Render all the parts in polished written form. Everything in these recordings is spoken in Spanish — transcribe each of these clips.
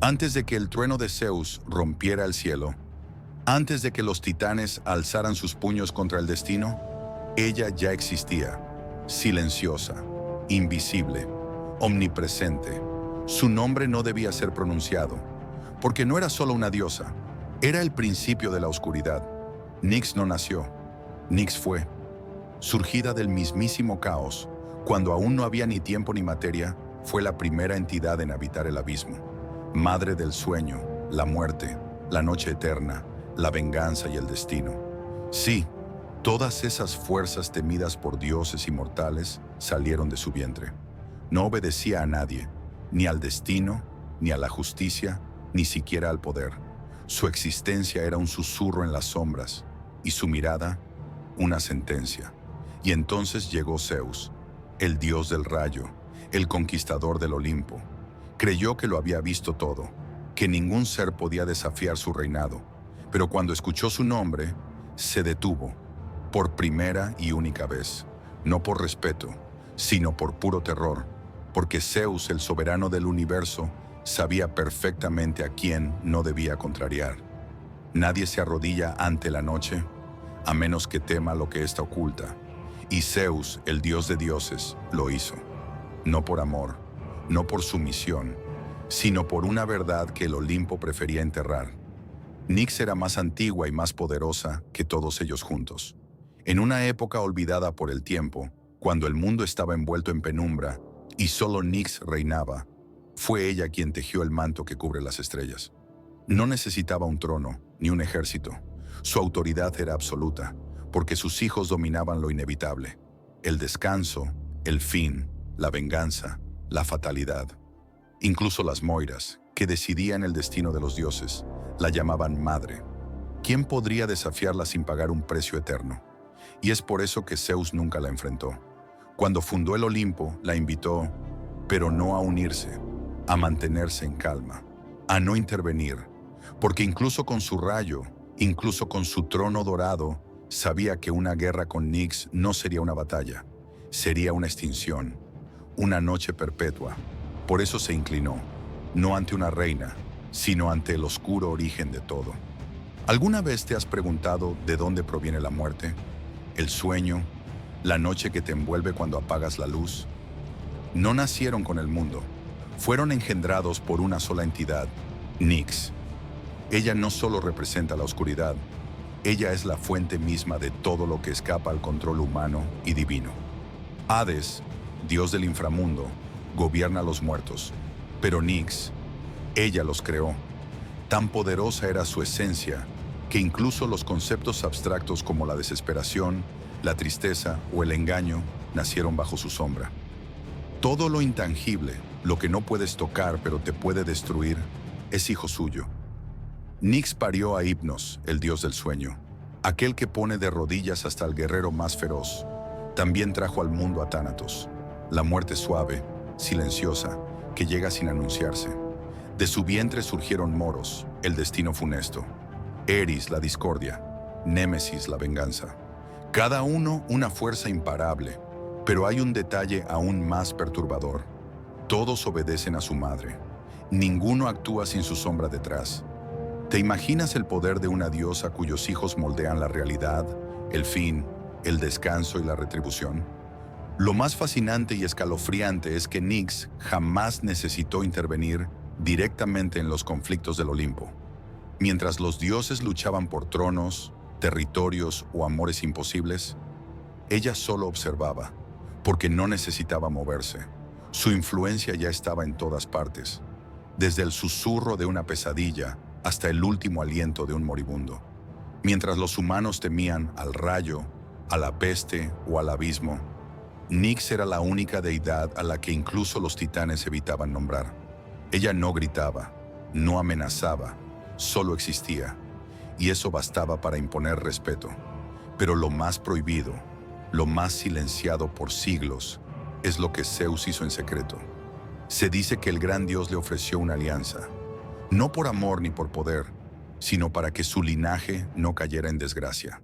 Antes de que el trueno de Zeus rompiera el cielo, antes de que los titanes alzaran sus puños contra el destino, ella ya existía, silenciosa, invisible, omnipresente. Su nombre no debía ser pronunciado, porque no era solo una diosa, era el principio de la oscuridad. Nyx no nació, Nyx fue, surgida del mismísimo caos, cuando aún no había ni tiempo ni materia, fue la primera entidad en habitar el abismo. Madre del sueño, la muerte, la noche eterna, la venganza y el destino. Sí, todas esas fuerzas temidas por dioses y mortales salieron de su vientre. No obedecía a nadie, ni al destino, ni a la justicia, ni siquiera al poder. Su existencia era un susurro en las sombras, y su mirada, una sentencia. Y entonces llegó Zeus, el dios del rayo, el conquistador del Olimpo. Creyó que lo había visto todo, que ningún ser podía desafiar su reinado, pero cuando escuchó su nombre, se detuvo, por primera y única vez, no por respeto, sino por puro terror, porque Zeus, el soberano del universo, sabía perfectamente a quién no debía contrariar. Nadie se arrodilla ante la noche, a menos que tema lo que ésta oculta, y Zeus, el dios de dioses, lo hizo, no por amor, no por sumisión, sino por una verdad que el Olimpo prefería enterrar. Nyx era más antigua y más poderosa que todos ellos juntos. En una época olvidada por el tiempo, cuando el mundo estaba envuelto en penumbra y solo Nyx reinaba, fue ella quien tejió el manto que cubre las estrellas. No necesitaba un trono ni un ejército. Su autoridad era absoluta, porque sus hijos dominaban lo inevitable: el descanso, el fin, la venganza, la fatalidad. Incluso las Moiras, que decidían el destino de los dioses, la llamaban madre. ¿Quién podría desafiarla sin pagar un precio eterno? Y es por eso que Zeus nunca la enfrentó. Cuando fundó el Olimpo, la invitó, pero no a unirse, a mantenerse en calma, a no intervenir, porque incluso con su rayo, incluso con su trono dorado, sabía que una guerra con Nyx no sería una batalla, sería una extinción, una noche perpetua. Por eso se inclinó, no ante una reina, sino ante el oscuro origen de todo. ¿Alguna vez te has preguntado de dónde proviene la muerte? ¿El sueño? ¿La noche que te envuelve cuando apagas la luz? No nacieron con el mundo, fueron engendrados por una sola entidad, Nyx. Ella no solo representa la oscuridad, ella es la fuente misma de todo lo que escapa al control humano y divino. Hades, dios del inframundo, gobierna a los muertos, pero Nyx, ella los creó. Tan poderosa era su esencia que incluso los conceptos abstractos como la desesperación, la tristeza o el engaño nacieron bajo su sombra. Todo lo intangible, lo que no puedes tocar pero te puede destruir, es hijo suyo. Nyx parió a Hipnos, el dios del sueño, aquel que pone de rodillas hasta el guerrero más feroz. También trajo al mundo a Tánatos, la muerte suave, silenciosa, que llega sin anunciarse. De su vientre surgieron Moros, el destino funesto, Eris, la discordia, Némesis, la venganza. Cada uno una fuerza imparable, pero hay un detalle aún más perturbador. Todos obedecen a su madre. Ninguno actúa sin su sombra detrás. ¿Te imaginas el poder de una diosa cuyos hijos moldean la realidad, el fin, el descanso y la retribución? Lo más fascinante y escalofriante es que Nyx jamás necesitó intervenir directamente en los conflictos del Olimpo. Mientras los dioses luchaban por tronos, territorios o amores imposibles, ella solo observaba, porque no necesitaba moverse. Su influencia ya estaba en todas partes, desde el susurro de una pesadilla hasta el último aliento de un moribundo. Mientras los humanos temían al rayo, a la peste o al abismo, Nyx era la única deidad a la que incluso los titanes evitaban nombrar. Ella no gritaba, no amenazaba, solo existía, y eso bastaba para imponer respeto. Pero lo más prohibido, lo más silenciado por siglos, es lo que Zeus hizo en secreto. Se dice que el gran dios le ofreció una alianza, no por amor ni por poder, sino para que su linaje no cayera en desgracia.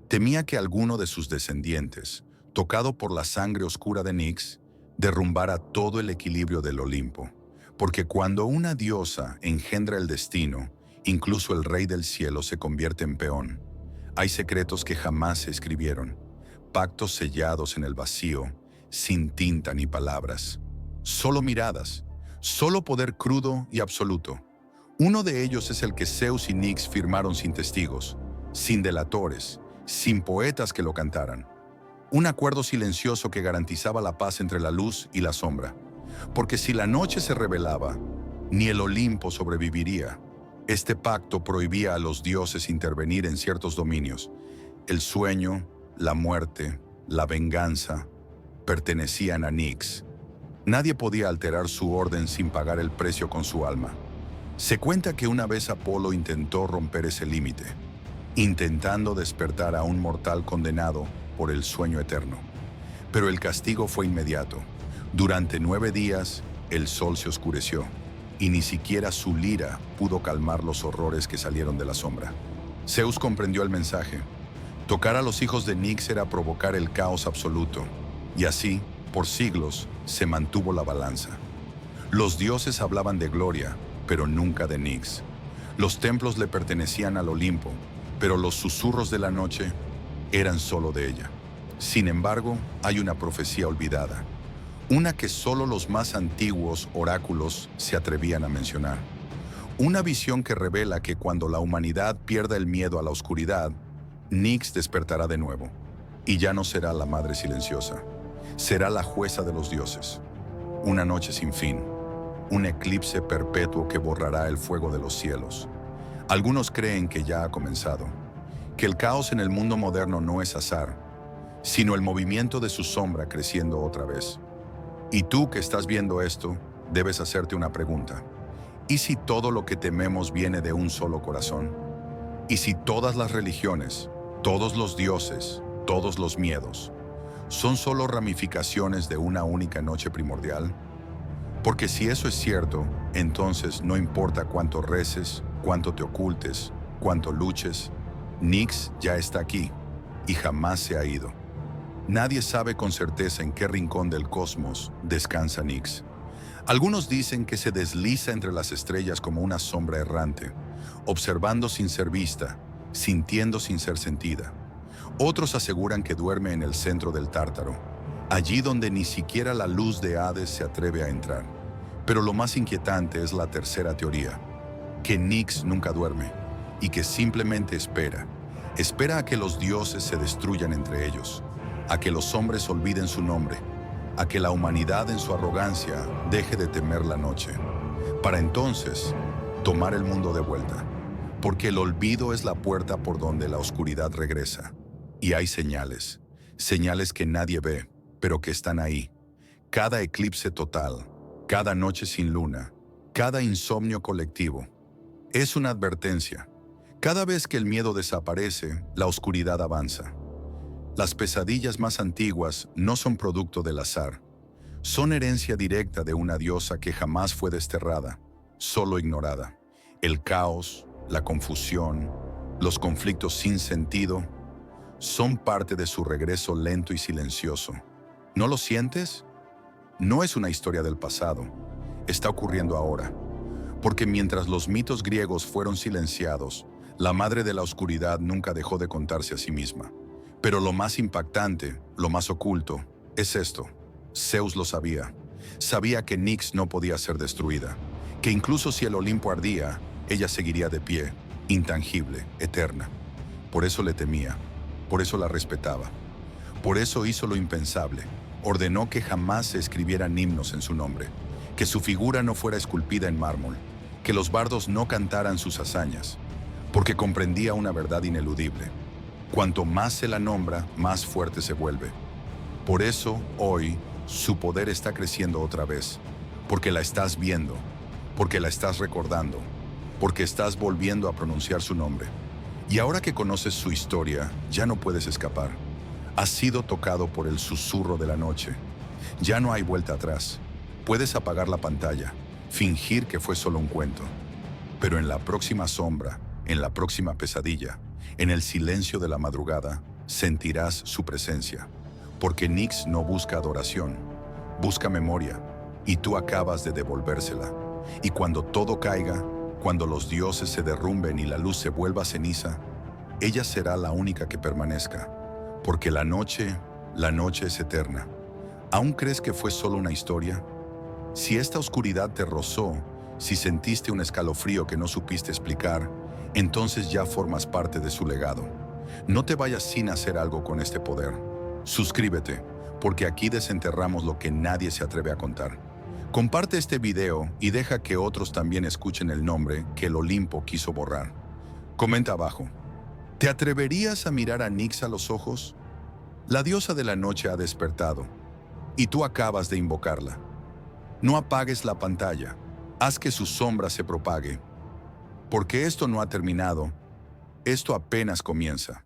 Temía que alguno de sus descendientes, tocado por la sangre oscura de Nyx, derrumbara todo el equilibrio del Olimpo, Porque cuando una diosa engendra el destino, incluso el rey del cielo se convierte en peón. Hay secretos que jamás se escribieron, pactos sellados en el vacío, sin tinta ni palabras. Solo miradas, solo poder crudo y absoluto. Uno de ellos es el que Zeus y Nyx firmaron sin testigos, sin delatores, sin poetas que lo cantaran. Un acuerdo silencioso que garantizaba la paz entre la luz y la sombra. Porque si la noche se revelaba, ni el Olimpo sobreviviría. Este pacto prohibía a los dioses intervenir en ciertos dominios. El sueño, la muerte, la venganza, pertenecían a Nyx. Nadie podía alterar su orden sin pagar el precio con su alma. Se cuenta que una vez Apolo intentó romper ese límite, intentando despertar a un mortal condenado por el sueño eterno. Pero el castigo fue inmediato. Durante 9 días, el sol se oscureció, y ni siquiera su lira pudo calmar los horrores que salieron de la sombra. Zeus comprendió el mensaje. Tocar a los hijos de Nyx era provocar el caos absoluto, y así, por siglos, se mantuvo la balanza. Los dioses hablaban de gloria, pero nunca de Nyx. Los templos le pertenecían al Olimpo, pero los susurros de la noche eran solo de ella. Sin embargo, hay una profecía olvidada, una que solo los más antiguos oráculos se atrevían a mencionar. Una visión que revela que cuando la humanidad pierda el miedo a la oscuridad, Nyx despertará de nuevo, y ya no será la madre silenciosa, será la jueza de los dioses. Una noche sin fin, un eclipse perpetuo que borrará el fuego de los cielos. Algunos creen que ya ha comenzado, que el caos en el mundo moderno no es azar, sino el movimiento de su sombra creciendo otra vez. Y tú que estás viendo esto, debes hacerte una pregunta. ¿Y si todo lo que tememos viene de un solo corazón? ¿Y si todas las religiones, todos los dioses, todos los miedos, son solo ramificaciones de una única noche primordial? Porque si eso es cierto, entonces no importa cuánto reces, cuánto te ocultes, cuánto luches, Nyx ya está aquí y jamás se ha ido. Nadie sabe con certeza en qué rincón del cosmos descansa Nyx. Algunos dicen que se desliza entre las estrellas como una sombra errante, observando sin ser vista, sintiendo sin ser sentida. Otros aseguran que duerme en el centro del Tártaro, allí donde ni siquiera la luz de Hades se atreve a entrar. Pero lo más inquietante es la tercera teoría, que Nyx nunca duerme y que simplemente espera a que los dioses se destruyan entre ellos, a que los hombres olviden su nombre, a que la humanidad en su arrogancia deje de temer la noche, para entonces tomar el mundo de vuelta, porque el olvido es la puerta por donde la oscuridad regresa. Y hay señales, señales que nadie ve, pero que están ahí. Cada eclipse total, cada noche sin luna, cada insomnio colectivo, es una advertencia. Cada vez que el miedo desaparece, la oscuridad avanza. Las pesadillas más antiguas no son producto del azar. Son herencia directa de una diosa que jamás fue desterrada, solo ignorada. El caos, la confusión, los conflictos sin sentido, son parte de su regreso lento y silencioso. ¿No lo sientes? No es una historia del pasado. Está ocurriendo ahora. Porque mientras los mitos griegos fueron silenciados, la madre de la oscuridad nunca dejó de contarse a sí misma. Pero lo más impactante, lo más oculto, es esto. Zeus lo sabía. Sabía que Nyx no podía ser destruida, que incluso si el Olimpo ardía, ella seguiría de pie, intangible, eterna. Por eso le temía, por eso la respetaba. Por eso hizo lo impensable. Ordenó que jamás se escribieran himnos en su nombre, que su figura no fuera esculpida en mármol, que los bardos no cantaran sus hazañas, porque comprendía una verdad ineludible. Cuanto más se la nombra, más fuerte se vuelve. Por eso, hoy, su poder está creciendo otra vez, porque la estás viendo, porque la estás recordando, porque estás volviendo a pronunciar su nombre. Y ahora que conoces su historia, ya no puedes escapar. Has sido tocado por el susurro de la noche. Ya no hay vuelta atrás. Puedes apagar la pantalla, fingir que fue solo un cuento. Pero en la próxima sombra, en la próxima pesadilla, en el silencio de la madrugada, sentirás su presencia. Porque Nyx no busca adoración, busca memoria, y tú acabas de devolvérsela. Y cuando todo caiga, cuando los dioses se derrumben y la luz se vuelva ceniza, ella será la única que permanezca, porque la noche es eterna. ¿Aún crees que fue solo una historia? Si esta oscuridad te rozó, si sentiste un escalofrío que no supiste explicar, entonces ya formas parte de su legado. No te vayas sin hacer algo con este poder. Suscríbete, porque aquí desenterramos lo que nadie se atreve a contar. Comparte este video y deja que otros también escuchen el nombre que el Olimpo quiso borrar. Comenta abajo. ¿Te atreverías a mirar a Nyx a los ojos? La diosa de la noche ha despertado, y tú acabas de invocarla. No apagues la pantalla, haz que su sombra se propague, porque esto no ha terminado, esto apenas comienza.